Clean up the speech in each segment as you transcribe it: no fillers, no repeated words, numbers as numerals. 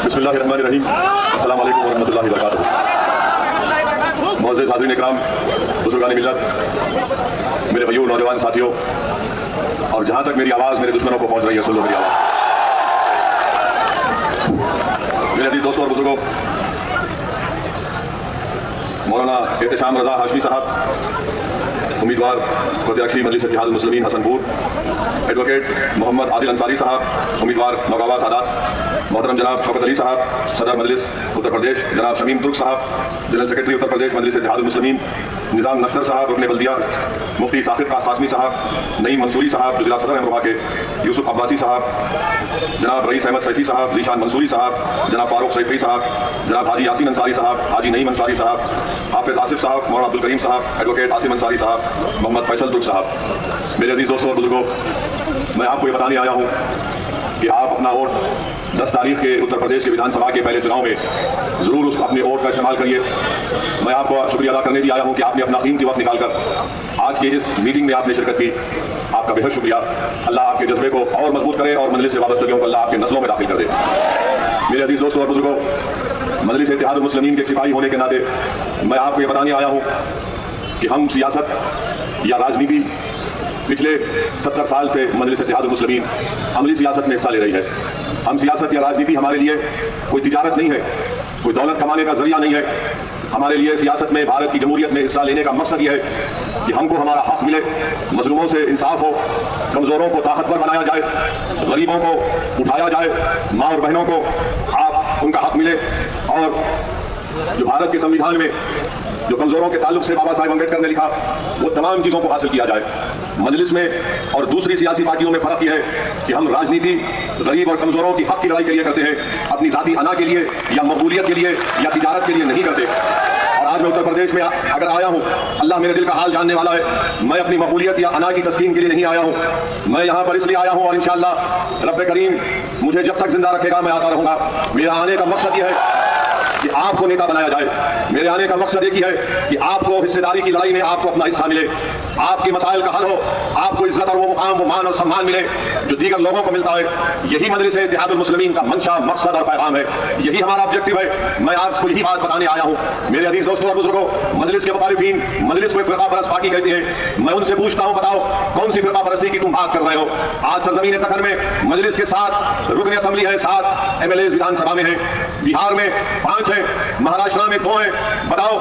बिस्मिल्लाहिर्रहमानिर्रहीम। अस्सलाम वालेकुम वरहमतुल्लाहि वबरकातुहू। मुअज़्ज़िज़ हाज़रीन इकराम, बुज़ुर्गान मिल्लत, मेरे भाइयों, नौजवान साथियों, और जहाँ तक मेरी आवाज़ मेरे दुश्मनों को पहुँच रही है, सुन लो मेरी आवाज़। मेरे अजीज़ दोस्तों और बुजुर्गों, मौलाना एहतशाम रज़ा हाशमी साहब, उम्मीदवार प्रत्याशी मजलिस इत्तेहादुल मुस्लिमीन हसनपुर, एडवोकेट मोहम्मद आदिल अंसारी साहब, उम्मीदवार नौगावा सादात, मोहतरम जनाब शौकत अली साहब, सदर मजलिस उत्तर प्रदेश जनाब शमीम तुर्क साहब, जनरल सेक्रेटरी उत्तर प्रदेश मजलिस इत्तेहादुल मुस्लिमीन निज़ाम नश्तर साहब, रुकन बल्दिया मुफ्ती साकिब कासमी साहब, नईम मंसूरी साहब, जिला सदर अमरोहा के यूसुफ अब्बासी साहब, जनाब रईस अहमद सैफी साहब, जीशान मंसूरी साहब, जनाब फारूक सैफी साहब, जनाब हाजी यासीन अंसारी साहब, हाजी नईम अंसारी साहब, हाफिज आसिफ साहब, मौलाना अब्दुल करीम साहब, एडवोकेट आसिम अंसारी साहब, मोहम्मद फैसल तुर्क साहब। मेरे अजीज़ दोस्तों और बुजुर्गों, मैं आपको ये बताने आया हूँ कि आप अपना वोट 10 तारीख के उत्तर प्रदेश के विधानसभा के पहले चुनाव में ज़रूर उस अपने वोट का इस्तेमाल करिए। मैं आपको शुक्रिया अदा करने भी आया हूँ कि आपने अपना कीमती वक्त निकालकर आज की इस मीटिंग में आपने शिरकत की। आपका बेहद शुक्रिया। अल्लाह आपके जज्बे को और मजबूत करे और मजलिस से वाबस्तगियों को अल्लाह आपके नस्लों में दाखिल कर दे। मेरे अजीज़ दोस्तों और बुजुर्गों, मजलिस इत्तेहादुल मुस्लिमीन के सिपाही होने के नाते मैं आपको ये बताने आया हूँ कि हम सियासत या राजनीति पिछले 70 साल से मजलिस इत्तेहादुल मुस्लिमीन अमली सियासत में हिस्सा ले रही है। हम सियासत या राजनीति हमारे लिए कोई तिजारत नहीं है, कोई दौलत कमाने का जरिया नहीं है। हमारे लिए सियासत में, भारत की जमहूरियत में हिस्सा लेने का मकसद यह है कि हमको हमारा हक मिले, मजलूमों से इंसाफ हो, कमज़ोरों को ताकतवर बनाया जाए, गरीबों को उठाया जाए, माँ और बहनों को उनका हक मिले, और जो भारत के संविधान में जो कमजोरों के ताल्लुक से बाबा साहेब अम्बेडकर ने लिखा, वो तमाम चीज़ों को हासिल किया जाए। मजलिस में और दूसरी सियासी पार्टियों में फ़र्क यह है कि हम राजनीति गरीब और कमज़ोरों की हक की लड़ाई के लिए करते हैं, अपनी ज़ाती अना के लिए या मकबूलियत के लिए या तिजारत के लिए नहीं करते। और आज मैं उत्तर प्रदेश में अगर आया हूँ, अल्लाह मेरे दिल का हाल जानने वाला है, मैं अपनी मकबूलियत या अना की तस्कीन के लिए नहीं आया हूँ। मैं यहाँ पर इसलिए आया हूँ और इंशाअल्लाह रब्बे करीम मुझे जब तक जिंदा रखेगा मैं आता रहूँगा। मेरा आने का मकसद यह है कि आपको नेता बनाया जाए। मेरे आने का मकसद एक ही है कि आपको हिस्सेदारी की लड़ाई में आपको अपना हिस्सा मिले, आपके मसाइल का हल हो, आपको इज्जत और वो मुकाम, वो मान और सम्मान मिले जो दीगर लोगों को मिलता है। यही मजलिस इत्तेहादुल मुस्लिमीन का मंशा, मकसद और पैगाम है। यही हमारा ऑब्जेक्टिव है। मैं आपको यही बात बताने आया हूँ। मेरे अजीज दोस्तों और बुजुर्गों, मजलिस के मुखालिफीन मजलिस को एक फिरका परस्त पार्टी कहते हैं। मैं उनसे पूछता हूँ, बताओ कौन सी फिरका परस्ती की तुम बात कर रहे हो? आज सरजमीन तखन में मजलिस के 7 रुकन असम्बली है, 7 MLA विधानसभा में है, बिहार में 5 है, महाराष्ट्र में 2 है। बताओ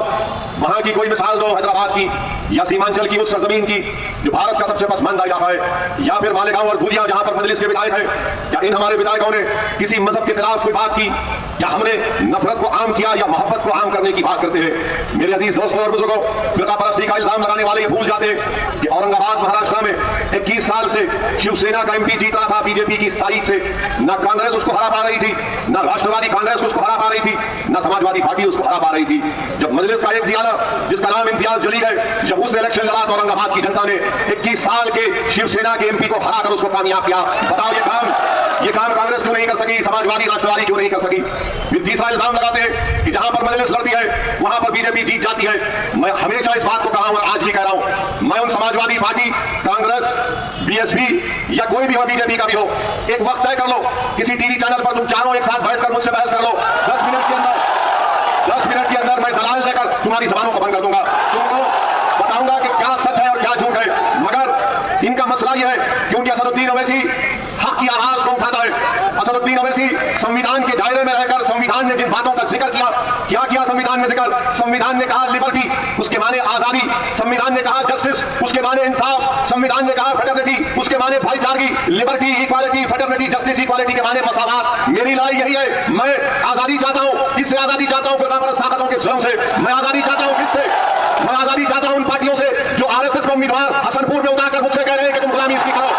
वहां की कोई मिसाल दो, हैदराबाद की या सीमांचल की उस सरजमीन की जो भारत का सबसे पसमानदा इलाका है, या फिर मालेगांव और धुलिया जहां पर मजलिस के विधायक हैं। क्या इन हमारे विधायकों ने किसी मजहब के खिलाफ कोई बात की? क्या हमने नफरत को आम किया या मोहब्बत को आम करने की बात करते हैं? मेरे अजीज दोस्तों और बुजुर्गों, फिरका परस्ती का इल्जाम लगाने वाले ये भूल जाते हैं कि औरंगाबाद महाराष्ट्र में 21 साल से शिवसेना का MP जीत रहा था बीजेपी की तारीख से। ना कांग्रेस उसको हरा पा रही थी, ना राष्ट्रवादी कांग्रेस उसको हरा पा रही थी, ना समाजवादी पार्टी उसको हरा पा रही थी। जब मजलिस का एक जियाला जिसका नाम इम्तियाज जली है, जब उसने इलेक्शन लड़ा तो औरंगाबाद की जनता ने 21 साल के शिवसेना के MP को हराकर उसको कामयाब किया। बताओ ये काम कांग्रेस क्यों नहीं कर सकी, समाजवादी राष्ट्रवादी क्यों नहीं कर सकी? फिर तीसरा इल्जाम लगाते हैं कि जहां पर मजलिस लड़ती है वहां पर बीजेपी जीत जाती है। मैं हमेशा इस बात को कहा हूं और आज भी कह रहा हूं, मैं उन समाजवादी पार्टी, कांग्रेस, BSP या कोई भी हो, बीजेपी का भी हो, एक वक्त तय कर लो, किसी टीवी चैनल पर तुम चारों एक साथ बैठकर मुझसे बहस कर लो। 10 मिनट के अंदर मैं दलाल देकर तुम्हारी जबानों को बंद कर दूंगा, तुमको बताऊंगा कि क्या सच है और क्या झूठ है। मगर इनका मसला यह है क्योंकि असदुद्दीन ओवैसी हक की आवाज को उठाता है। असदुद्दीन ओवैसी संविधान के दायरे में रहकर संविधान ने जिन बातों का जिक्र किया, क्या किया संविधान ने जिक्र? संविधान ने कहा लिबर्टी, उसके माने आजादी। संविधान ने कहा जस्टिस, उसके माने इंसाफ। संविधान ने कहा फेटर्निटी, उसके माने भाईचारगी। Liberty, equality, fraternity, justice, equality के माने मसावात। मेरी लड़ाई यही है। मैं आजादी चाहता हूं। किससे आजादी चाहता हूं? फिरकापरस्त ताकतों के जुल्म से। मैं आजादी चाहता हूं किससे? मैं आजादी चाहता हूं उन पार्टियों से जो RSS को उम्मीदवार हसनपुर में उतारकर मुझसे कह रहे हैं कि तुम गुलामी इसकी करो।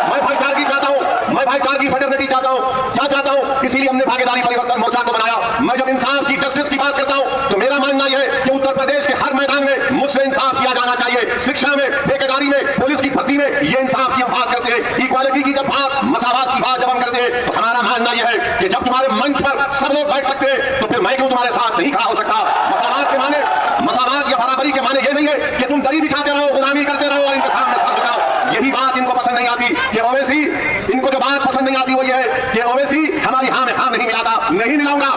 मैं भाईचारगी चाहता हूं, मैं भाईचारगी, फेटर्निटी चाहता हूं। क्या चाहता हूं? इसीलिए हमने भागीदारी परिवर्तन मोर्चा को बनाया। मैं जब इंसाफ की, जस्टिस की बात करता हूं तो मेरा मानना यह है कि उत्तर प्रदेश के हर मैदान में मुझसे इंसाफ किया जाना चाहिए। शिक्षा में, ठेकेदारी में, पुलिस की भर्ती में ये इंसाफ की हम बात करते हैं। इक्वालिटी की जब बात, मसावात की बात जब हम करते हैं तो हमारा मानना यह है कि जब तुम्हारे मंच पर सब लोग बैठ सकते हैं तो फिर मैं क्यों तुम्हारे साथ नहीं खड़ा हो सकता? मसावात के माने, मसावात या बराबरी के माने ये नहीं है कि तुम दरी बिछाते रहो, गुलामी करते रहो और इनके सामने सर झुकाओ। यही बात इनको पसंद नहीं आती कि ओवैसी, इनको जो बात पसंद नहीं आती वो ये है कि ओवैसी हमारी हाँ में हाँ नहीं मिलाता। नहीं मिलाऊंगा,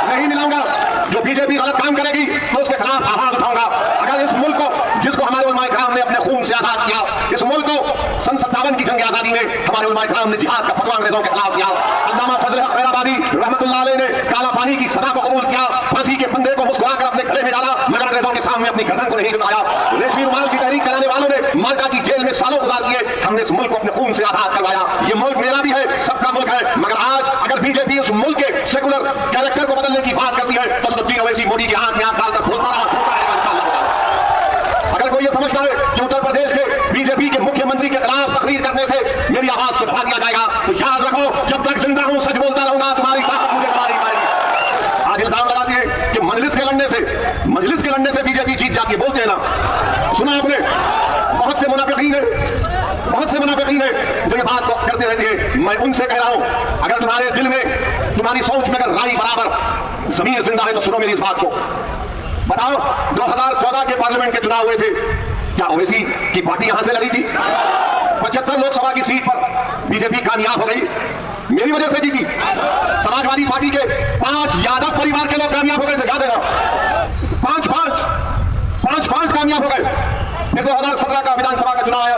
नहीं मिलाऊंगा। जो बीजेपी गलत काम करेगी तो उसके खिलाफ आवाज उठाऊंगा। अगर इस मुल्क को, जिसको हमारे उलमाए किराम ने अपने खून से आजाद किया, इस मुल्क को सन 57 की जंग आजादी में हमारे उलमाए किराम ने जिहाद का फतवा अंग्रेजों के खिलाफ दिया। अल्लामा फजल हक खैराबादी रहमतुल्लाह अलैह ने काला पानी की सजा को कबूल किया, फांसी के फंदे को मुस्कुराकर अपने गले में डाला, मगर अंग्रेजों के सामने अपनी गर्दन को नहीं झुकाया। रेशमी रुमाल की तहरीक चलाने वालों ने माल्टा की जेल में सालों गुजार दिए। हमने इस मुल्क को अपने खून से आजाद करवाया। ये मुल्क मेरा भी है, सबका मुल्क है। मगर आज अगर बीजेपी उस मुल्क के सेकुलर कैरेक्टर को बदलने की बात करती है तो सदुद्दीन ओवैसी मोदी की आंख में आंख डालकर बोलता रहेगा। अगर कोई ये समझता है कि उत्तर प्रदेश के बीजेपी के मुख्यमंत्री के खिलाफ तकरीर करने से मेरी आवाज को दबा दिया जाएगा, तो याद रखो, जब तक जिंदा हूं सच बोलता रहूंगा, तुम्हारी ताकत मुझे दबा नहीं पाएगी। आज इल्जाम लगाती है कि मजलिस के लड़ने से बीजेपी जीत जाती है। बोलते हैं ना, सुना आपने, बहुत से मुनाफिकीन है जो ये बात को करते रहते हैं। मैं उनसे कह रहा हूं, अगर तुम्हारे दिल में, तुम्हारी सोच में अगर राई बराबर जमीन जिंदा है तो सुनो मेरी इस बात को। बताओ, 2014 के पार्लियामेंट के चुनाव हुए थे, क्या ओवैसी की पार्टी यहां से लड़ी थी? 75 लोकसभा की सीट पर बीजेपी कामयाब हो गई, मेरी वजह से जीती। समाजवादी पार्टी के 5 यादव परिवार के लोग कामयाब हो गए थे, याद है ना? 5 कामयाब हो गए। फिर 2017 का विधानसभा का चुनाव आया,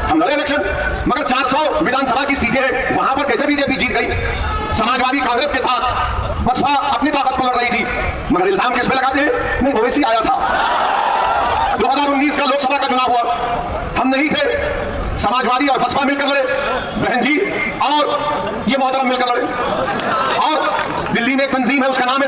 हम लड़े इलेक्शन, मगर 400 विधानसभा की सीटें हैं, वहां पर कैसे बीजेपी जीत गई? समाजवादी कांग्रेस के साथ बसपा अपनी ताकत पर लड़ रही थी, मगर इल्जाम किस पे लगाते हैं? नहीं, ओवैसी आया था। 2019 का लोकसभा का चुनाव हुआ, हम नहीं थे, समाजवादी और बसपा मिलकर लड़े, बहन जी और ये मोहतरम मिलकर लड़े। और दिल्ली में एक तंजीम है, उसका नाम है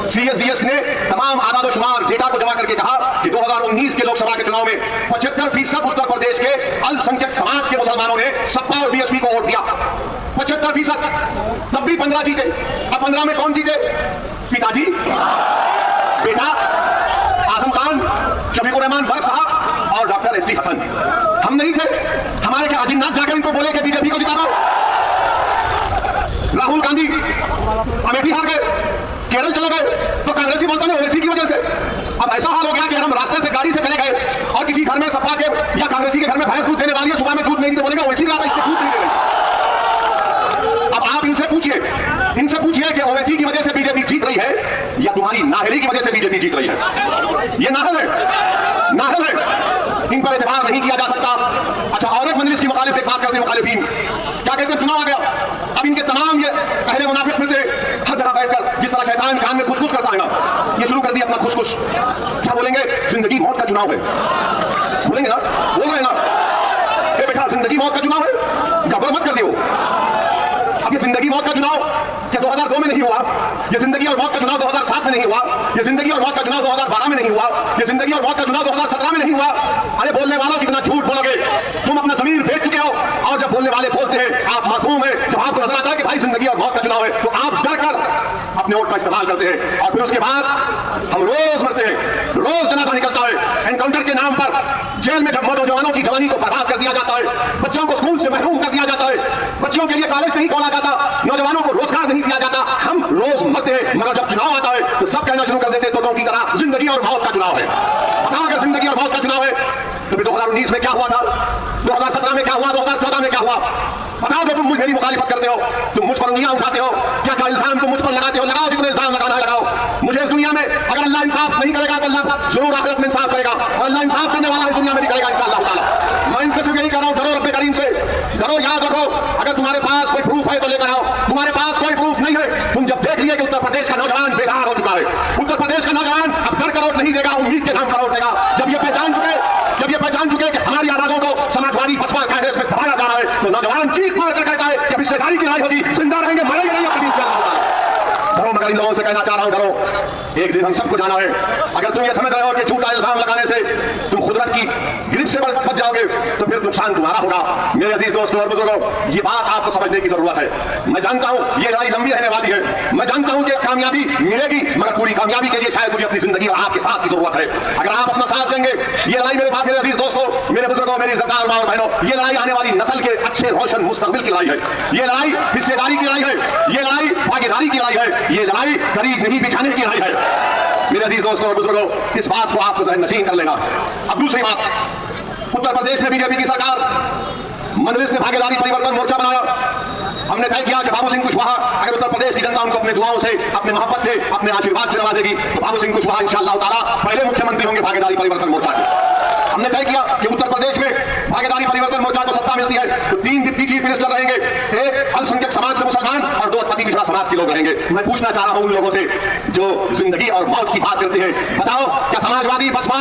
CSDS ने तमाम आदाद शुमार डेटा को जमा करके कहा कि 2019 के लोकसभा के चुनाव में 75% उत्तर प्रदेश के अल्पसंख्यक समाज के मुसलमानों ने सपा और BSP को वोट दिया। 75%, तब भी 15 जीते। अब 15 में कौन जीते? पिताजी, बेटा आजम खान, शफीकुर रहमान बर्क साहब और डॉक्टर SD हसन। हम नहीं थे, हमारे क्या अजिन्नाथ जाकर इनको बोले कि बीजेपी को जिता दो? राहुल गांधी अमेठी हार गए, केरल चले गए, तो कांग्रेसी बोलते हैं ओवैसी की वजह से। अब ऐसा हाल हो गया कि हम रास्ते से गाड़ी से चले गए और किसी घर में सपा के या कांग्रेसी के घर में भैंस दूध देने वाली है, सुबह में दूध नहीं दी तो बोलेंगे ओवैसी का इसको दूध नहीं दे रही। अब आप इनसे पूछिए कि ओवैसी की वजह से बीजेपी जीत रही है या तुम्हारी नाहली की वजह से बीजेपी जीत रही है? ये नाहल है, इन पर एतबार नहीं किया जा सकता। अच्छा, और एक मजलिस की मुखालिफ एक बात करते हैं, मुखालिफिन क्या कहते हैं? चुनाव आ गया, अब इनके तमाम ये पहले मुनाफिक फिरते हर जगह बैठकर जिस तरह शैतान कान में खुसखुस करता है ना, ये शुरू कर दिया अपना खुसखुस। क्या बोलेंगे? जिंदगी मौत का चुनाव है, बोलेंगे ना, बोल रहे हैं ना, ए बेटा जिंदगी मौत का चुनाव है, घबरा मत कर दियो। अब ये जिंदगी मौत का चुनाव क्या 2002 में नहीं हुआ? ये जिंदगी और मौत का चुनाव 2007 में नहीं हुआ? ये जिंदगी और मौत का चुनाव 2012 में नहीं हुआ? ये जिंदगी और मौत का चुनाव 2017 में नहीं हुआ? अरे बोलने वालों कितना झूठ बोलोगे, तुम अपना जमीर बेच चुके हो। और जब बोलने वाले बोलते हैं आप मासूम हैं, जब आपको नजर आता है कि भाई जिंदगी और मौत का चुनाव है, तो आप डर कर अपने वोट का इस्तेमाल करते हैं। और फिर उसके बाद हम रोज मरते हैं, रोज जनाजा निकलता है, एनकाउंटर के नाम पर जेल में जब नौजवानों की जवानी को बर्बाद कर दिया जाता है, बच्चों को स्कूल से महरूम कर दिया जाता है, बच्चों के लिए कॉलेज नहीं खोला जाता, नौजवानों को रोजगार नहीं दिया जाता, हम रोज मरते हैं। मगर जब चुनाव आता है तो सब कहना शुरू कर देते तो की तरह जिंदगी और मौत का चुनाव है। बताओ अगर जिंदगी और मौत का चुनाव है तो 2019 में क्या हुआ था, 2017 में क्या हुआ, 2014 में क्या हुआ? बताओ जो तुम मेरी मुखालिफत करते हो, तुम मुझ पर उंगलियां उठाते हो, क्या क्या इल्जाम तुम मुझ पर लगाते हो? लगाओ जितने इल्जाम लगाना है लगाओ। मुझे इस दुनिया में अगर अल्लाह इंसाफ नहीं करेगा तो अल्लाह जरूर आखिरत में इंसाफ करेगा, और अल्लाह इंसाफ करने वाला इस दुनिया में भी करेगा इंशाअल्लाह ताला। मैं इनसे सिर्फ यही कह रहा हूं, डरो रब्बे करीम से, डरो। याद रखो, अगर तुम्हारे पास कोई प्रूफ है तो लेकर आओ, तुम्हारे पास कोई प्रूफ नहीं है, तुम जब देख लिए कि उत्तर प्रदेश का नौजवान बेकार हो चुका है, उत्तर प्रदेश का नौजवान अब घर का वोट नहीं देगा, उम्मीद के नाम पर वोट देगा। जब ये पहचान चुके कि हमारी आवाजों को समाजवादी बसपा कांग्रेस में दबाया जा रहा है, तो नौजवान चीख मार कर कहता है कि हिस्सेदारी की लड़ाई होगी, जिंदा रहेंगे, मरेंगे नहीं, कभी डरो। मगर इन लोगों से कहना चाह रहा हूं, डरो, एक दिन हम सबको जाना है। अगर तुम ये समझ रहे हो कि झूठा इल्जाम लगाने से तुम कुदरत की गिरफ्त से बच जाओगे तो फिर नुकसान तुम्हारा होगा। मेरे अजीज दोस्तों और बुजुर्गों, ये बात आपको समझने की जरूरत है। मैं जानता हूं ये लड़ाई लंबी रहने वाली है, मैं जानता हूं कि कामयाबी मिलेगी, मगर पूरी कामयाबी के लिए शायद मुझे अपनी जिंदगी और आपके साथ की जरूरत है। अगर आप अपना साथ देंगे, ये लड़ाई मेरे बाप, मेरे अजीज दोस्तों, मेरे बुजुर्गों, मेरी इज्जतदार माँ और बहनों, ये लड़ाई आने वाली नस्ल के अच्छे रोशन मुस्तकबिल की लड़ाई है। ये लड़ाई हिस्सेदारी की लड़ाई है, ये लड़ाई भागीदारी की लड़ाई है, ये लड़ाई गरीब नहीं बिछाने की लड़ाई है। मेरे अजीज दोस्तों और बुजुर्गों, इस बात को आपको ज़हन नशीन कर लेना। अब दूसरी बात, उत्तर प्रदेश में बीजेपी की सरकार, मजलिस ने भागीदारी परिवर्तन मोर्चा बनाया। हमने तय किया कि बाबू सिंह कुशवाहा अगर उत्तर प्रदेश की जनता उनको अपने दुआओं से, अपने मोहब्बत से, अपने आशीर्वाद से नवाजेगी तो बाबू सिंह कुशवाहा इंशाअल्लाह ताला पहले मुख्यमंत्री होंगे भागीदारी परिवर्तन मोर्चा के। हमने तय किया कि उत्तर प्रदेश में भागीदारी परिवर्तन मोर्चा को सत्ता मिलती है तो 3 डिप्टी चीफ मिनिस्टर रहेंगे, एक अल्पसंख्यक समाज से मुसलमान और 2 अति पिछड़ा समाज के लोग रहेंगे। मैं पूछना चाह रहा हूं उन लोगों से जो जिंदगी और मौत की बात करते हैं, बताओ क्या समाजवादी बसपा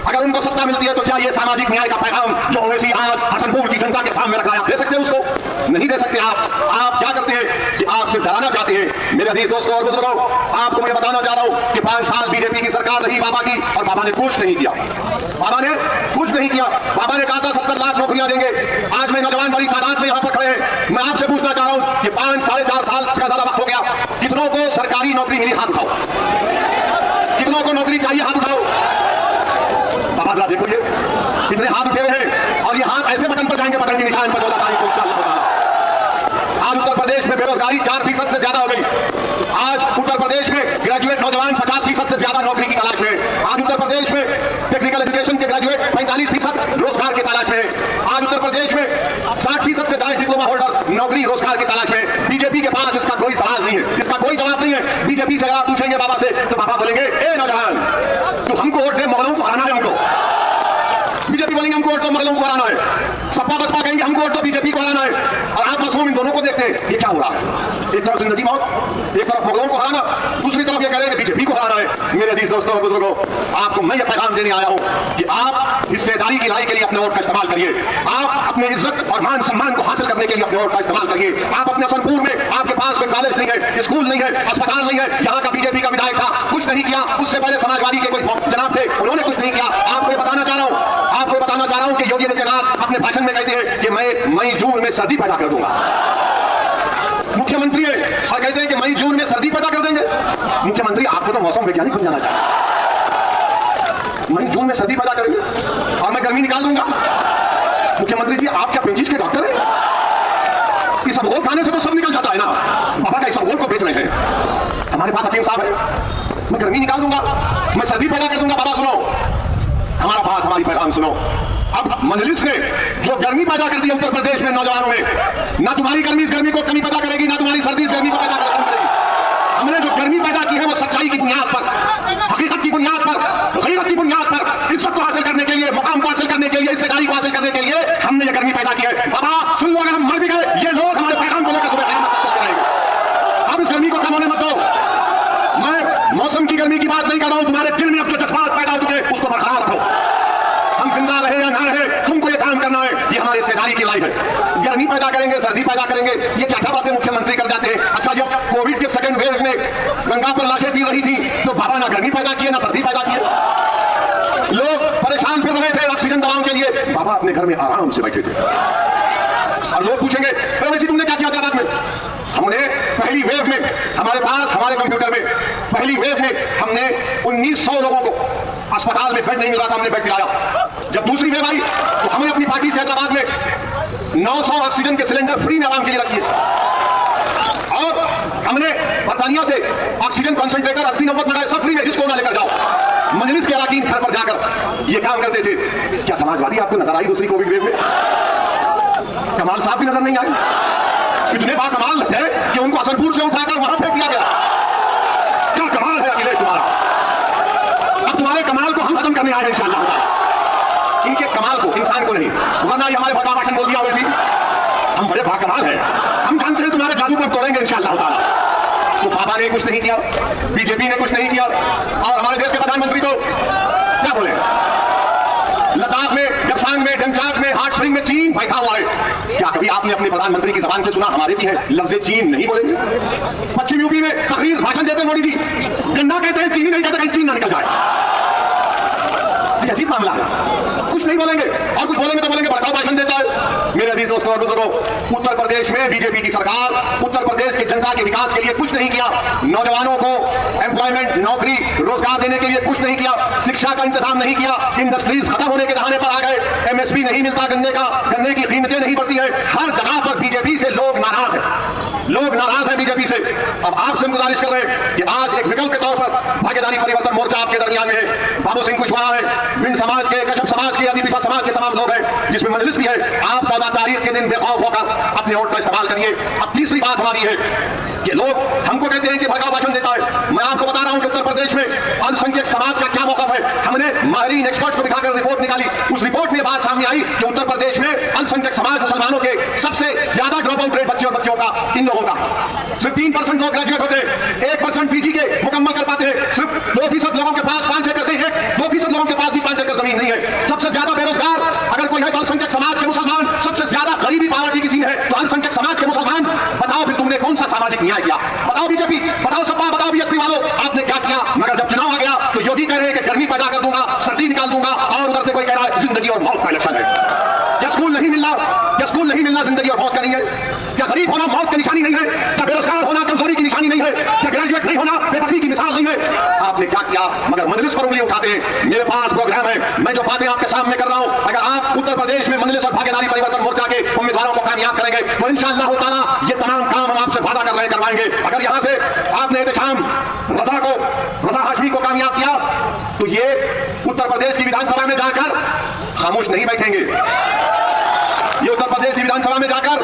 अगर उनको सत्ता मिलती है तो क्या ये सामाजिक न्याय का पैगाम जो ओवैसी आज हसनपुर की जनता के सामने रखा है आप दे सकते हैं उसको? नहीं दे सकते। आप क्या करते हैं कि आप सिर्फ डराना चाहते हैं। मेरे अजीज दोस्तों और बुजुर्गों, आपको मैं बताना चाह रहा हूं कि 5 साल बीजेपी की सरकार रही बाबा की और बाबा ने कुछ नहीं किया। बाबा ने कुछ नहीं किया। बाबा ने कहा था 70 लाख नौकरियां देंगे। आज मैं नौजवान बड़ी तादाद में यहां पर खड़े हैं। मैं आपसे पूछना चाह रहा हूं कि 5 साढ़े 4 साल से ज्यादा वक्त हो गया, कितनों को सरकारी नौकरी मिली? हाथ उठाओ। कितनों को नौकरी चाहिए? हाथ उठाओ। बाबा जरा देखो, ये इतने हाथ उठे हुए हैं और ये हाथ ऐसे बटन पर जाएंगे, बटन के निशान पर 14 तारीख को इंशाअल्लाह होगा। आज उत्तर प्रदेश में बेरोजगारी 4% से ज्यादा हो गई। आज उत्तर प्रदेश में ग्रेजुएट नौजवान 50% से ज्यादा नौकरी की तलाश में है। आज उत्तर प्रदेश में टेक्निकल एजुकेशन के ग्रेजुएट 45% रोजगार की तलाश में है। आज उत्तर प्रदेश में 60% से ज्यादा डिप्लोमा होल्डर्स नौकरी रोजगार की तलाश में। बीजेपी के पास इसका कोई सवाल नहीं है, इसका कोई जवाब नहीं है। बीजेपी से अगर आप पूछेंगे बाबा से तो बाबा बोलेंगे, ए नौजवान तू हमको वोट दे, मुगलों को हराना है हमको। बीजेपी बोलेंगे हमको वोट दो, मुगलों को हराना है। सपा बसपा कहेंगे हमको वोट दो, बीजेपी को हराना है। और आप मासूम इन दोनों को देखते हैं, ये क्या हो रहा है? एक तरफ जिंदगी मौत, एक तरफ मुगलों को हराना, दूसरी तरफ ये कह रहे हैं बीजेपी को हराना है। मेरे अजीज दोस्तों और बुजुर्गों, आपको मैं ये पैगाम देने आया हूं कि आप हिस्सेदारी की लड़ाई के लिए अपने वोट का इस्तेमाल करिए। आप अपने इज्जत और मान सम्मान को हासिल करने के लिए अपने वोट का इस्तेमाल करिए। आप अपने हसनपुर में आपके पास कोई कॉलेज नहीं है, स्कूल नहीं है, अस्पताल नहीं है। यहाँ का बीजेपी का विधायक था, कुछ नहीं किया। उससे पहले समाजवादी के कोई जनाब थे, उन्होंने कुछ नहीं किया। आपको ये बताना चाह रहा हूं कि योगी आदित्यनाथ अपने भाषण में कहते हैं कि मैं मई जून में सर्दी पैदा कर दूंगा। मुख्यमंत्री है और कहते हैं कि मई जून में सर्दी पैदा कर देंगे। मुख्यमंत्री आपको तो मौसम वैज्ञानिक बन जाना चाहिए। मई जून में सर्दी पैदा करेंगे और मैं गर्मी निकाल दूंगा। मुख्यमंत्री जी आप क्या पेंचिस के डॉक्टर हैं? इसबगोल खाने से तो सब निकल जाता है ना। बाबा का इसबगोल को बेच रहे हैं। हमारे पास हकीम साहब है, मैं गर्मी निकाल दूंगा, मैं सर्दी पैदा कर दूंगा। बाबा सुनो हमारा बात, हमारी पैगाम सुनो। अब मजलिस ने जो गर्मी पैदा कर दी उत्तर प्रदेश में नौजवानों में, ना तुम्हारी गर्मी इस गर्मी को कमी पैदा करेगी, ना तुम्हारी सर्दी इस गर्मी को पैदा करेगी। हमने जो गर्मी पैदा की है वो सच्चाई की बुनियाद पर, हकीकत की बुनियाद पर, गैरत की बुनियाद पर, इज्जत को हासिल करने के लिए, मुकाम को हासिल करने के लिए, हिस्सेदारी को हासिल करने के लिए हमने ये गर्मी पैदा की है। बाबा सुन लो, अगर हम मर भी गए ये लोग हमारे पैगाम को लेकर सुबह क़यामत तक चलते रहेंगे। अब इस गर्मी को कम होने मत दो। मैं मौसम की गर्मी की बात नहीं कर रहा हूं, तुम्हारे दिल में अब जो जज्बात पैदा हो चुके उसको बरकरार रखो। हम जिंदा रहे या ना रहे तुमको ये काम करना है, ये हमारी हिस्सेदारी की लाइफ है। गर्मी पैदा करेंगे, सर्दी पैदा करेंगे, ये क्या क्या बातें मुख्यमंत्री कर जाते हैं। अच्छा जब कोविड के सेकंड वेव में गंगा पर लाशें चल रही थी तो बाबा ना गर्मी पैदा किए ना सर्दी पैदा किए। लोग परेशान फिर रहे थे ऑक्सीजन दवाओं के लिए, बाबा अपने घर में आराम से बैठे थे। और लोग पूछेंगे तो वैसे तुमने क्या किया था रात में? हमने पहली वेव में हमारे पास हमारे कंप्यूटर में पहली वेव में हमने 1900 लोगों को अस्पताल में बेड नहीं मिल रहा था, हमने बेड दिलाया। जब दूसरी वेव आई तो हमने अपनी पार्टी से हैदराबाद में 900 ऑक्सीजन के सिलेंडर फ्री में आवाम के लिए रख दिए। और हमने बर्तानिया से ऑक्सीजन कॉन्सेंट्रेटर 80-90 मंगाए, सब फ्री में, जिसको ना लेकर जाओ। मजलिस के अराकीन घर पर जाकर ये काम करते थे। क्या समाजवादी आपको नजर आई दूसरी कोविड वेव में? कमाल साहब भी नजर नहीं आए। इतने बाकमाल थे कि उनको हसनपुर से उठाकर वहां फेंक दिया गया। क्या कमाल है अखिलेश तुम्हारा। अब तुम्हारे कमाल को हम खत्म करने आए हैं इंशाअल्लाह। इनके कमाल को, इंसान को नहीं, वरना ये हमारे भगा भाषण बोल दिया वैसी। हम बड़े बाकमाल हैं, हम जानते हैं तुम्हारे जादू पर तोड़ेंगे इंशाअल्लाह ताला। तो बाबा ने कुछ नहीं किया, बीजेपी ने कुछ नहीं किया, और हमारे देश के प्रधानमंत्री तो क्या बोले, लद्दाख में, गपसांग में, डंचाक में, हॉट स्प्रिंग में चीन बैठा हुआ है। क्या कभी आपने अपने प्रधानमंत्री की जबान से सुना हमारे भी है लफ्ज़ चीन नहीं बोलेंगे? पश्चिम यूपी में तकरीर भाषण देते मोदी जी, गन्ना कहते हैं, चीनी नहीं कहते, कहीं चीन ना निकल जाए। ये अजीब मामला है, कुछ नहीं बोलेंगे और कुछ बोलेंगे तो बोलेंगे भड़काऊ भाषण देता है। मेरे अजीज दोस्तों और बुजुर्गों, उत्तर प्रदेश में बीजेपी की सरकार उत्तर प्रदेश की जनता के विकास के लिए कुछ नहीं किया। नौजवानों को एम्प्लॉयमेंट, नौकरी, रोजगार देने के लिए कुछ नहीं किया। शिक्षा का इंतजाम नहीं किया। इंडस्ट्रीज खत्म होने के दहाने पर आ गए। एमएसपी नहीं मिलता गन्ने का, गन्ने की कीमतें नहीं बढ़ती है। हर जगह पर बीजेपी से लोग नाराज हैं। लोग नाराज हैं बीजेपी से। अब आपसे हम गुजारिश कर रहे हैं कि आज एक विकल्प के तौर पर भागीदारी परिवर्तन मोर्चा आपके दरमियान में है। बाबू सिंह कुशवाहा है, बिन समाज के, कश्यप समाज के, अति पिछड़ा समाज के तमाम लोग हैं, जिसमें मजलिस भी है। आप 14 तारीख के दिन बेखौफ होकर अपने वोट का इस्तेमाल करिए। अब तीसरी बात हमारी है कि लोग हमको कहते हैं कि भड़काऊ भाषण देता है। मैं आपको बता रहा हूं कि उत्तर प्रदेश में अल्पसंख्यक समाज का क्या मौकफ है। हमने माहिरीन एक्सपर्ट को दिखाकर रिपोर्ट निकाली। उस रिपोर्ट में बात सामने आई कि उत्तर प्रदेश में अल्पसंख्यक समाज मुसलमानों के सबसे ज्यादा ड्रॉप आउट रेट बच्चों का इन लोगों का। सिर्फ 3% लोग ग्रेजुएट होते हैं, 1% पीजी के मुकम्मल कर पाते हैं। सिर्फ 2% लोगों के पास 5 एकड़ हैं, 2% लोगों के पास भी 5 एकड़ जमीन नहीं है। सबसे ज्यादा बेरोजगार अगर कोई है तो अल्पसंख्यक समाज के मुसलमान। सबसे ज्यादा गरीबी पावर्टी किसी में है तो अल्पसंख्यक समाज के मुसलमान। बताओ फिर तुमने कौन सा सामाजिक न्याय किया? बताओ बीजेपी, बताओ सपा, बताओ बीएसपी वालों, आपने क्या किया? मगर जब चुनाव आ गया तो योगी कह रहे हैं कि गर्मी पैदा कर दूंगा, सर्दी निकाल दूंगा, और उधर से कोई कह रहा है जिंदगी और मौत का इलेक्शन है। क्या स्कूल नहीं मिलना, क्या स्कूल नहीं मिलना जिंदगी और मौत का नहीं है? क्या गरीब होना मौत की निशानी नहीं है? क्या बेरोजगार होना कमजोरी की निशानी नहीं है? क्या ग्रेजुएट नहीं होना बेबसी की मिसाल नहीं है? आपने क्या किया? मगर मजलिस पर उंगली उठाते हैं। मेरे पास प्रोग्राम है, मैं जो बातें आपके सामने कर रहा हूं, अगर आप उत्तर प्रदेश में मजलिस और भागीदारी परिवर्तन मोर्चा के उम्मीदवारों को कामयाब करेंगे तो इंशाअल्लाह ताला ये तमाम काम हम आपसे वादा कर रहे हैं, करवाएंगे। अगर यहां से आपने एहतशाम रजा हाशमी को कामयाब किया तो ये उत्तर प्रदेश की विधानसभा में जाकर खामोश नहीं बैठेंगे। ये उत्तर प्रदेश की विधानसभा में जाकर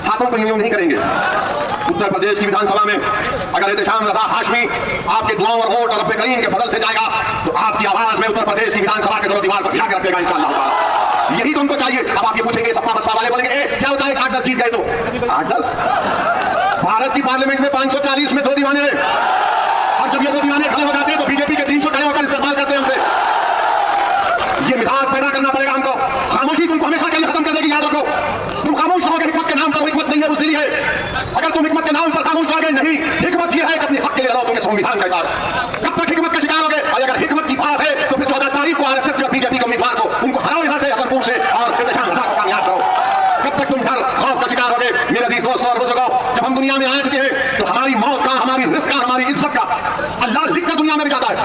हाथों को यूं नहीं करेंगे। उत्तर प्रदेश की विधानसभा में अगर एहतशाम रजा हाशमी आपके दुआओं और वोट और रब्बे करीम के फजल से जाएगा तो आपकी आवाज में उत्तर प्रदेश की विधानसभा के दोनों दीवार को हिला कर रखेगा इंशाअल्लाह। यही तो उनको चाहिए। अब आप ये पूछेंगे, सपा बसपा वाले बोलेंगे क्या होता है 8-10 जीत गए तो 8-10? भारत की पार्लियामेंट में 540 में 2 दीवाने हैं, और जब ये 2 दीवाने खड़े हो जाते हैं तो बीजेपी के 300 खड़े होकर इस्तेमाल करते हैं उनसे। ये मिजाज पैदा करना पड़ेगा हमको। खामोशी तुमको हमेशा के लिए खत्म कर देगी, याद रखो। तुम खामोश रहोगे हिकमत के नाम पर, हिकमत नहीं है बुज़दिली है। अगर तुम हिकमत के नाम पर खामोश रहोगे, नहीं, हिकमत ये है कि अपने हक के लिए लड़ो, तुम्हें संविधान कहता है। कब तक हिकमत का शिकार होगे? और अगर हिकमत की बात है तो फिर 14 तारीख को आरएसएस के और बीजेपी के उम्मीदवार को उनको हराओ यहां से, हसनपुर से, और एहतशाम रजा को कामयाब करो। कब तक तुम डर खौफ का शिकार होगे? मेरे अजीज दोस्तों और बुजुर्गों, जब हम दुनिया में आ चुके हैं तो हमारी मौत का, हमारी रिस्क का, हमारी इज्जत का अल्लाह लिखकर दुनिया में भी जाता है।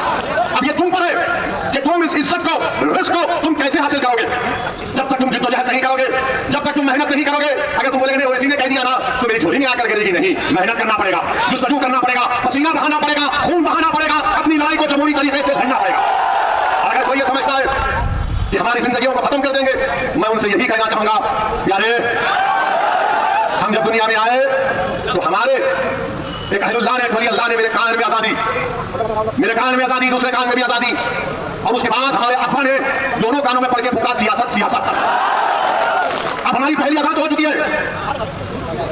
अब ये तुम पर है कि तुम इस इज्जत को, रिस्क को तुम कैसे हासिल करोगे। जब तक तुम जिद्दोजहद नहीं करोगे, जब तक तुम मेहनत नहीं करोगे, अगर तुम बोलेंगे ओवैसी ने कह दिया ना तो मेरी झोली में आकर गिरेगी, नहीं, मेहनत करना पड़ेगा, जुस्तजू करना पड़ेगा, पसीना बहाना पड़ेगा, खून बहाना पड़ेगा, अपनी लड़ाई को जमहूरी तरीके से लड़ना पड़ेगा। अगर कोई ये समझता है कि हमारी जिंदगियों को खत्म कर देंगे, मैं उनसे यही कहना चाहूंगा, यारे हम जब दुनिया में आए तो हमारे एक अहलुल्लाह ने, वली अल्लाह ने मेरे कान में आजादी, मेरे कान में आजादी, दूसरे कान में भी आजादी, और उसके बाद हमारे अब्बा ने दोनों कानों में पढ़ के फूका सियासत सियासत। अब हमारी पहली आजाद हो चुकी है,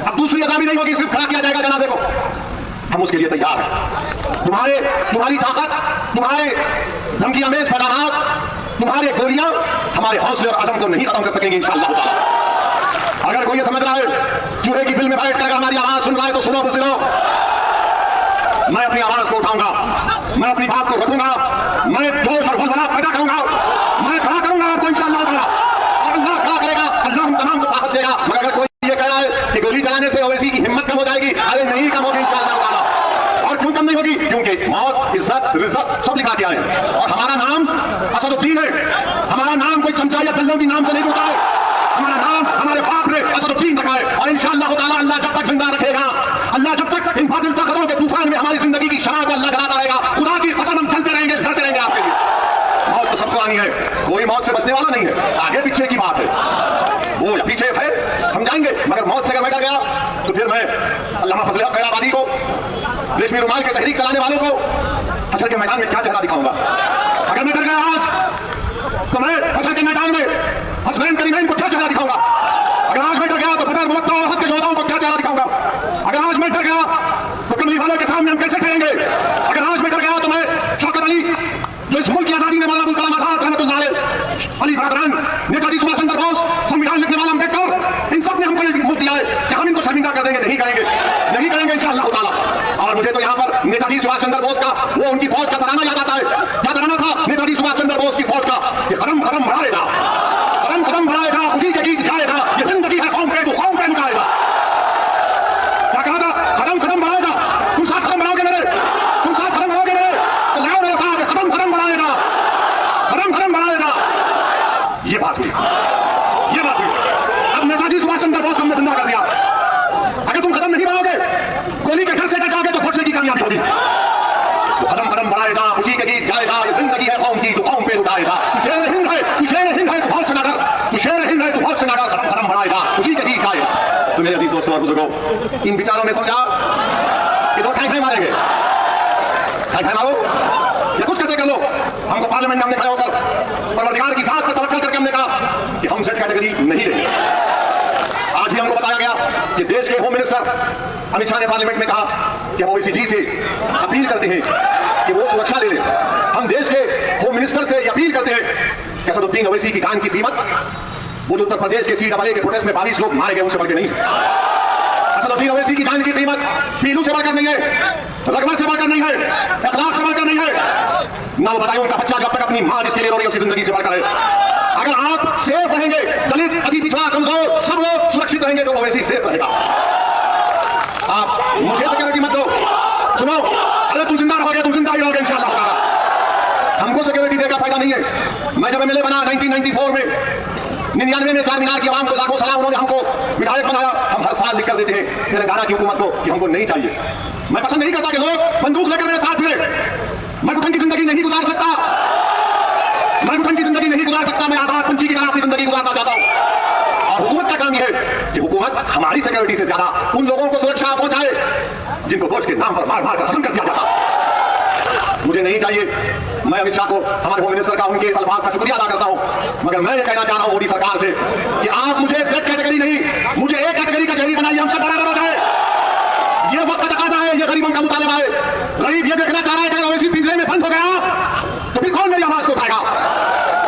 अब दूसरी आजादी नहीं होगी, सिर्फ खड़ा किया जाएगा जनाजे को। हम उसके लिए तैयार हैं। तुम्हारी ताकत, तुम्हारे धमकी आमेज पैगामात, तुम्हारे गोलियां हमारे हौसले और अज़म को नहीं खत्म कर सकेंगे इंशाअल्लाह ताला। अगर कोई ये समझ रहा है चूहे की बिल में बैठ कर हमारी आवाज सुन रहा है तो सुनो बुजुर्गों, मैं अपनी आवाज को उठाऊंगा, मैं अपनी बात को रखूंगा, मैं जोश और भलभला पैदा करूंगा, मैं खड़ा करूंगा आपको इंशाअल्लाह ताला, और अल्लाह खड़ा करेगा, अल्लाह हम तमाम को ताकत देगा। मगर अगर कोई ये कह रहा है कि गोली चलाने से ओवैसी की हिम्मत कम हो जाएगी, अरे नहीं कम होगी इंशाअल्लाह ताला। और क्यों कम नहीं होगी? क्योंकि मौत, इज्जत, रिज़्क़ सब लिखा दिया है, और हमारा नाम असदुद्दीन है। हमारा नाम कोई चमचा या दल्लों की नाम से नहीं जुड़ा है, हमारा नाम हमारे बाप ने असदुद्दीन रखा है। और इंशाअल्लाह ताला अल्लाह जब तक जिंदा रखेगा, अल्लाह जब तक इन बातिल ताकतों के तूफान में हमारी जिंदगी की शराब को अल्लाह जलाता रहेगा, खुदा की कसम हम चलते रहेंगे, लड़ते रहेंगे आपके लिए। मौत तो सबको आनी है, कोई मौत से बचने वाला नहीं है, आगे पीछे की बात है, वो पीछे है हम जाएंगे। मगर मौत से अगर मैं डर गया तो फिर मैं अल्लाह फजल खैराबादी को, रेशमी रुमाल के तहरीक चलाने वालों को हशर के मैदान में क्या चेहरा दिखाऊंगा। अगर मैं डर गया आज तो मैं हशर के मैदान में हसनैन करीमैन को क्या चेहरा दिखाऊंगा। अगर आज मैं डर गया तो बदर मुवत्ता और हद के जोधाओं को क्या चेहरा दिखाऊंगा। अगर आज मैं डर गया तो कमली वालों के सामने हम कैसे ठहरेंगे। अगर आज मैं डर गया तो मैं शौकत अली, जो इस मुल्क की आजादी में मौलाना अबुल कलाम आजाद रहमतुल्लाह अलैह, अली बरदरान, नेताजी सुभाष चंद्र बोस, संविधान लिखने वाला अम्बेडकर, इन सब ने हमको ये मुल्क दिया है कि हम इनको शर्मिंदा कर देंगे, नहीं करेंगे, नहीं करेंगे इंशाअल्लाह ताला। और मुझे तो यहाँ पर नेताजी सुभाष चंद्र बोस का वो उनकी फौज का तराना याद आता है। क्या तराना था नेताजी सुभाष चंद्र बोस की फौज का? ये कदम कदम बढ़ाएगा, कदम कदम बढ़ाएगा, उसी के गीत गाएगा, ये जिंदगी है कौम पे, तो कौम पे मुकाएगा। क्या कहा था? कदम कदम बढ़ाएगा। तुम साथ कदम बढ़ाओगे मेरे, तुम साथ कदम बढ़ाओगे मेरे, तो लगाओ मेरे साथ, कदम कदम बढ़ाएगा, कदम कदम बढ़ाएगा। ये बात हुई, ये बात हुई। अब नेताजी सुभाष चंद्र बोस को हमने जिंदा कर दिया। अगर तुम कदम नहीं बढ़ाओगे कामयाबी होगी। तो कदम कदम बढ़ाएगा, खुशी के गीत गाएगा, ये जिंदगी है कौम की जो कौम पे उठाएगा। तू शेर हिंद है, तू शेर हिंद है, तू बहुत से नागर, तू शेर हिंद है, तू बहुत से नागर, कदम कदम बढ़ाएगा, खुशी के गीत गाएगा। तो मेरे अजीज दोस्तों और बुजुर्गों, इन विचारों ने समझा कि दो ठाई मारेंगे, ठाई मारो या कुछ करते कर लो। हमको पार्लियामेंट में हमने खड़े होकर परवरदिगार की जात पर तवक्कल करके हमने कहा कि हम सेट कैटेगरी नहीं लेंगे। आज भी हमको बताया गया कि देश के होम मिनिस्टर अमित शाह ने पार्लियामेंट में कहा कि वो ओवैसी जी से अपील करते हैं कि वो सुरक्षा ले लें। हम देश के होम मिनिस्टर से अपील करते हैं कि असदुद्दीन ओवैसी की जान की कीमत वो जो उत्तर प्रदेश के CAA के प्रोटेस्ट में 22 लोग मारे गए उनसे बढ़ के नहीं है। असदुद्दीन ओवैसी की जान की कीमत पीलू से बढ़कर नहीं है, रगबा से बढ़कर नहीं है, अखलाक से बढ़कर नहीं है, ना वो बताए उनका बच्चा जब तक अपनी मां जिसके लिए रो रही है उसकी जिंदगी से बढ़कर है। अगर आप सेफ रहेंगे, दलित, अति पिछड़ा, कमजोर सब लोग सुरक्षित रहेंगे तो ओवैसी सेफ रहेगा। आप मुझे सिक्योरिटी मत दो, सुनो, अरे तुम जिंदा रहोगे, तुम जिंदा ही रहोगे इंशाअल्लाह ताला। हमको सिक्योरिटी देने का फायदा नहीं है। मैं जब MLA बना 1994 में 99 में 4 मीनार की आवाम को लाखों सलाम, उन्होंने हमको विधायक बनाया। हम हर साल लिख कर देते हैं तेलंगाना की हुकूमत को कि हमको नहीं चाहिए। मैं पसंद नहीं करता कि लोग बंदूक लेकर मेरे साथ मिले। मैं घुटन की जिंदगी नहीं गुजार सकता, मैं घुटन की जिंदगी नहीं गुजार सकता। मैं आजाद पंछी की तरह अपनी जिंदगी गुजारना चाहता हूं। और हुकूमत का काम यह है कि हुकूमत हमारी सिक्योरिटी से ज्यादा उन लोगों को सुरक्षा पहुंचाए जिनको वोट के नाम पर मार मार कर खत्म कर दिया जाता। मुझे नहीं चाहिए। मैं अमित शाह को, हमारे होम मिनिस्टर का, उनके इस अल्फाज का शुक्रिया अदा करता हूं, मगर मैं ये कहना चाह रहा हूं मोदी सरकार से कि आप मुझे Z कैटेगरी नहीं, मुझे A कैटेगरी का शहरी बनाइए, हमसे बराबर हो जाए। ये वक्त का तकाजा है, ये गरीबों का मुतालिबा है। गरीब ये देखना चाह रहा है कि ओवैसी पिंजरे में बंद हो गया तो फिर कौन मेरी आवाज को उठाएगा।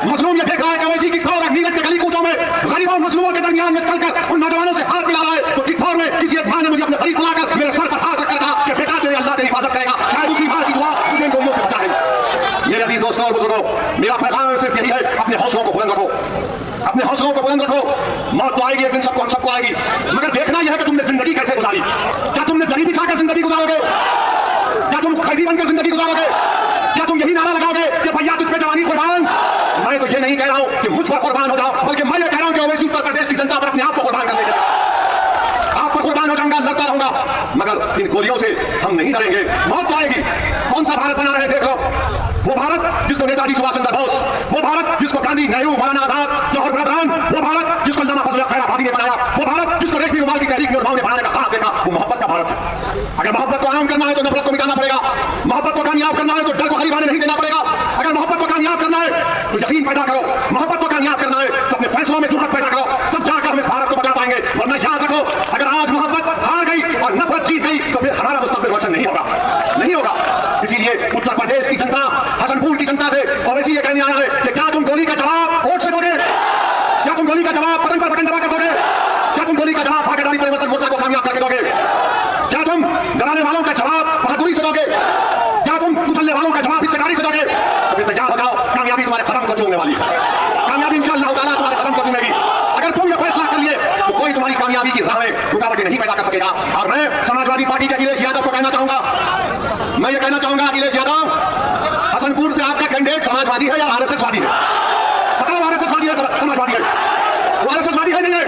मजलूम ये देख रहा है कि ओवैसी की खौर और नीरज के गली कूचों में गरीबों मजलूमों के दरमियान में चलकर उन नौजवानों से हाथ मिला रहा है। तो किकफौर में किसी एक मां ने मुझे अपने करीब बुलाकर मेरे सर पर हाथ रखकर कहा कि बेटा तेरे अल्लाह तेरी हिफाजत करेगा, शायद उसी मां की दुआ मुझे इन गोलियों से बचा देगी। मेरे अजीज दोस्तों और बुजुर्गों, मेरा पैगाम सिर्फ यही है, अपने हौसलों को बुलंद रखो, अपने हौसलों को बुलंद रखो। मौत तो आएगी एक दिन, सबको, हम सबको आएगी, मगर देखना यह है कि तुमने जिंदगी कैसे गुजारी। क्या तुमने दरी बिछाकर जिंदगी गुजारोगे? क्या तुम कैदी बनकर जिंदगी गुजारोगे? क्या तुम यही नारा लगाओगे कि भैया तुझ पे जवानी कुर्बान? मैं तो ये नहीं कह रहा हूं कि मुझ पर कुर्बान हो जाओ, बल्कि मैं ये कह रहा हूं कि ओवैसी उत्तर प्रदेश की जनता पर अपने आप को कुर्बान करने के लिए आप पर कुर्बान हो जाऊंगा, लड़ता रहूंगा, मगर इन गोलियों से हम नहीं डरेंगे। मौत तो आएगी। कौन सा भारत बना रहे हैं देख लो। वो भारत जिसको नेताजी सुभाष चंद्र बोस, वो भारत जिसको गांधी, नेहरू, मौलाना आजाद, जवाहर बरदान, वो भारत जिसको अल्लामा फजल खैर आबादी ने बनाया, वो भारत जिसको रेशमी रुमाल की तहरीक ने बनाने का ख्वाब देखा, वो मोहब्बत का भारत है। अगर मोहब्बत को आम करना है तो नफरत को मिटाना पड़ेगा। मोहब्बत को कामयाब करना है तो डर को खरीदाने नहीं देना पड़ेगा। अगर मोहब्बत को कामयाब करना है तो यकीन पैदा करो। मोहब्बत को कामयाब करना है तो अपने फैसलों में जुर्रत पैदा करो, तब जाकर हम इस भारत को बचा पाएंगे। वरना याद रखो, अगर आज मोहब्बत हार गई और नफरत जीत गई तो फिर हमारा मुस्तकबिल रोशन नहीं होगा, नहीं होगा। इसीलिए उत्तर प्रदेश की जनता, हसनपुर की जनता से ओवैसी ये कहने आया है कि क्या तुम गोली का जवाब वोट से दोगे? क्या तुम गोली का जवाब बटन पर बटन दबा कर दोगे? क्या तुम गोली का जवाब भागीदारी परिवर्तन मोर्चा को कामयाब करके दोगे? क्या तुम डराने वालों का जवाब बहादुरी से दोगे? क्या तुम कुचलने वालों का जवाब हिस्सेदारी से दोगे? अभी तैयार हो जाओ, कामयाबी तुम्हारे कदम को चूमने वाली है। कामयाबी इंशाअल्लाह ताला तुम्हारे कदम को चूमेगी। अगर तुम ये फैसला कर लिए तो कोई तुम्हारी कामयाबी की राह में रुकावटें नहीं पैदा कर सकेगा। और मैं समाजवादी पार्टी के अखिलेश यादव को कहना चाहूंगा, मैं ये कहना चाहूंगा अखिलेश यादव, हसनपुर से आपका कैंडिडेट समाजवादी है या RSSवादी है? बताओ, RSSवादी है समाजवादी है? वो RSSवादी है नहीं है,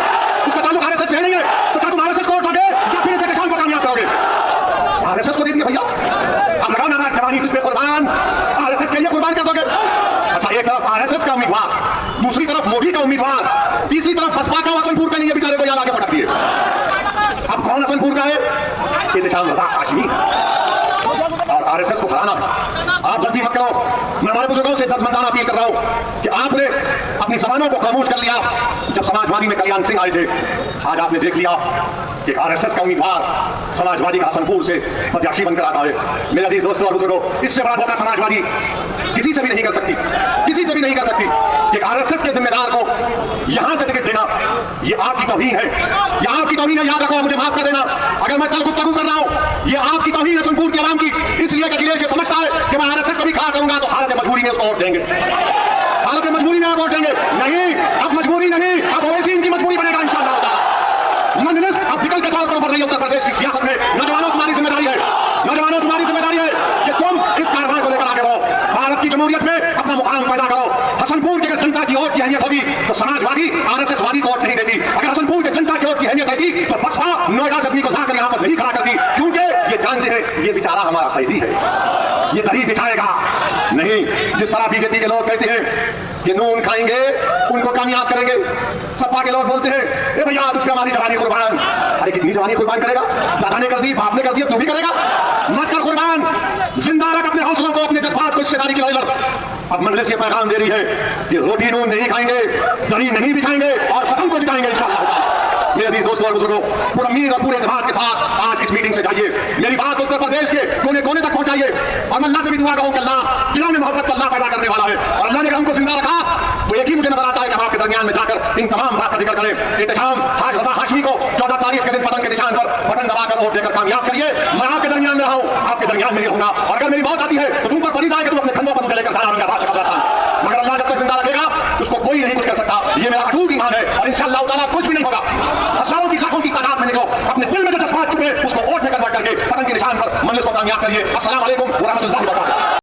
उसका ताल्लुक RSS से नहीं है, तो क्या तुम RSS को वोट दोगे या फिर इसे किसान को कामयाब करोगे? RSS को दे दिए भैया, अब लगाओ नारा जवानी तुझ पे कुर्बान, RSS के लिए कुर्बान कर दोगे। अच्छा, एक तरफ RSS का उम्मीदवार, दूसरी तरफ मोदी का उम्मीदवार, तीसरी तरफ बसपा का हसनपुर का नहीं है, बेचारे को यहाँ आगे भटकती है। अब कौन हसनपुर का है? एहतशाम रज़ा हाशमी। और RSS को हराना है। आप गलती मत करो। मैं हमारे बुजुर्गों से दर्दमंदाना अपील कर रहा हूं कि आपने अपनी जबानों को खामोश कर लिया जब समाजवादी में कल्याण सिंह आए थे। आज आपने देख लिया कि RSS का उम्मीदवार समाजवादी का हसनपुर से प्रत्याशी बनकर आता है। मेरे अजीज दोस्तों और बुजुर्गों, इससे बड़ा धोखा समाजवादी किसी से भी नहीं कर सकती, किसी से भी नहीं कर सकती। कि RSS के जिम्मेदार को यहां से टिकट देना, ये आपकी तौहीन है, ये आपकी तौहीन है। याद रखो, मुझे माफ कर देना अगर मैं गुफ्तगू कर रहा हूं, ये आपकी तौहीन है हसनपुर के आवाम की। इसलिए अखिलेश ये समझता है कि मैं RSS को भी खड़ा करूंगा तो हालत मजबूरी में उसको वोट देंगे, हालत मजबूरी में वोट देंगे। नहीं, अब मजबूरी नहीं, अब ओवैसी इनकी मजबूरी बनेगा इंशाअल्लाह ताला। मंजलिस अब विकल्प के तौर पर उभर रही है उत्तर प्रदेश की सियासत में। नौजवानों तुम्हारी जिम्मेदारी है, नौजवानों तुम्हारी जिम्मेदारी है कि तुम इस कार्रवाई को लेकर आगे बढ़ो। भारत की जमहूरियत में अपना मुकाम पैदा करो। हसनपुर की अगर जनता की वोट की अहमियत होगी तो समाजवादी RSSवादी को वोट नहीं देती। अगर हसनपुर की जनता की वोट की अहमियत रहती तो बसपा नोएडा से अपनी को लाकर यहाँ पर नहीं खड़ा करती, क्योंकि ये जानते हैं ये बेचारा हमारा कैदी है, ये दही बिछाएगा नहीं। जिस तरह बीजेपी के लोग कहते हैं कि नून खाएंगे उनको कामयाब करेंगे, सपा के लोग बोलते हैं ए भैया तुझ पे हमारी जवानी कुर्बान। अरे कितनी जवानी कुर्बान करेगा? दादा ने कर दी, बाप ने कर दिया, तू भी करेगा? मत कर कुर्बान, जिंदा रख अपने हौसलों को, अपने जज्बात को, हिस्सेदारी की लड़ाई लड़। अब मजलिस ये पैगाम दे रही है कि रोटी नून नहीं खाएंगे, दही नहीं बिछाएंगे और पतंग को जिताएंगे इंशाअल्लाह। मेरे अजीज दोस्तों और बुजुर्गों, पूरा मीर और पूरे जमात के साथ आज इस मीटिंग से जाइए, मेरी बात उत्तर प्रदेश के कोने कोने तक पहुंचाइए और मैं अल्लाह से भी दुआ कहूं कि अल्लाह दिलों में मोहब्बत का अल्लाह पैदा करने वाला है और अल्लाह ने हमको जिंदा रखा तो एक ही मुझे नजर आता है कि हम आपके दरमियान में जाकर इन तमाम बात का जिक्र करें। एहतशाम हाज रजा हाशमी को 14 तारीख के दिन पतंग के निशान पर बटन दबाकर वोट देकर कामयाब करिए। मैं आपके दरमियान में रहा हूं, आपके दरमियान में ही रहूंगा और अगर मेरी मौत आती है तो तुम पर फरीज आए कि तुम अपने कंधों पर मुझे लेकर जाना मगर अल्लाह जब तक जिंदा रखेगा उसको कोई नहीं कुछ कर सकता। ये मेरा अटूट ईमान है और इंशाअल्लाह ताला कुछ भी नहीं होगा। हजारों की लाखों की तादाद में देखो अपने दिल में जो जज्बात चुके उसको वोट में कन्वर्ट करके पतंग के निशान पर मजलिस को कामयाब करिए। अस्सलाम वालेकुम व रहमतुल्लाहि व बरकातहू।